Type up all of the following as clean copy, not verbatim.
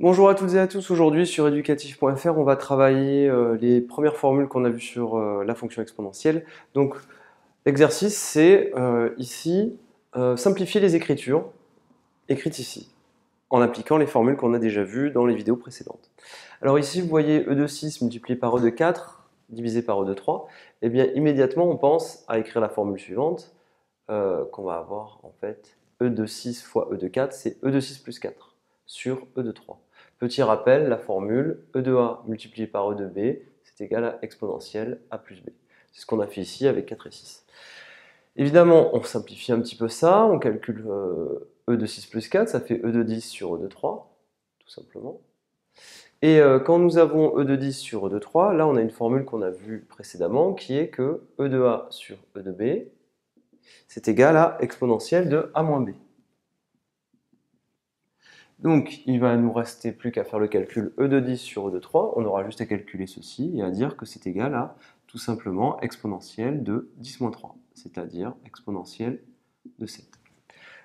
Bonjour à toutes et à tous, aujourd'hui sur educatif.fr on va travailler les premières formules qu'on a vues sur la fonction exponentielle. Donc l'exercice c'est ici simplifier les écritures écrites ici en appliquant les formules qu'on a déjà vues dans les vidéos précédentes. Alors ici vous voyez e de 6 multiplié par e de 4 divisé par e de 3, et bien immédiatement on pense à écrire la formule suivante qu'on va avoir en fait e de 6 fois e de 4, c'est e de 6 plus 4 sur e de 3. Petit rappel, la formule e de a multiplié par e de b, c'est égal à exponentielle a plus b. C'est ce qu'on a fait ici avec 4 et 6. Évidemment, on simplifie un petit peu ça, on calcule e de 6 plus 4, ça fait e de 10 sur e de 3, tout simplement. Et quand nous avons e de 10 sur e de 3, là on a une formule qu'on a vue précédemment qui est que e de a sur e de b, c'est égal à exponentielle de a moins b. Donc, il va nous rester plus qu'à faire le calcul e de 10 sur e de 3. On aura juste à calculer ceci et à dire que c'est égal à, tout simplement, exponentielle de 10 moins 3, c'est-à-dire exponentielle de 7.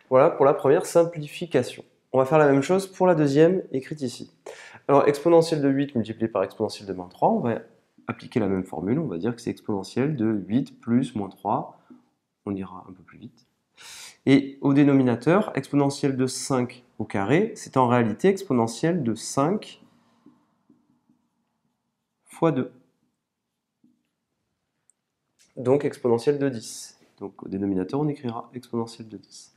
Voilà pour la première simplification. On va faire la même chose pour la deuxième, écrite ici. Alors, exponentielle de 8 multiplié par exponentielle de moins 3, on va appliquer la même formule. On va dire que c'est exponentielle de 8 plus moins 3. On ira un peu plus vite. Et au dénominateur, exponentielle de 5 au carré, c'est en réalité exponentielle de 5 fois 2. Donc exponentielle de 10. Donc au dénominateur, on écrira exponentielle de 10.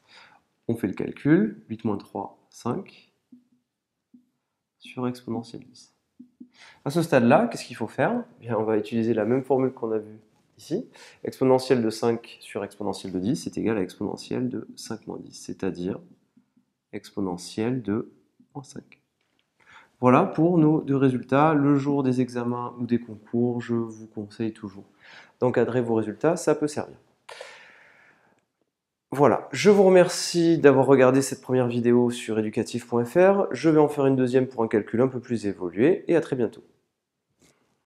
On fait le calcul, 8 moins 3, 5, sur exponentielle 10. À ce stade-là, qu'est-ce qu'il faut faire? Bien, on va utiliser la même formule qu'on a vue ici. Exponentielle de 5 sur exponentielle de 10, c'est égal à exponentielle de 5 moins 10, c'est-à-dire exponentielle de moins 5. Voilà pour nos deux résultats. Le jour des examens ou des concours, je vous conseille toujours d'encadrer vos résultats, ça peut servir. Voilà, je vous remercie d'avoir regardé cette première vidéo sur educatif.fr. Je vais en faire une deuxième pour un calcul un peu plus évolué et à très bientôt.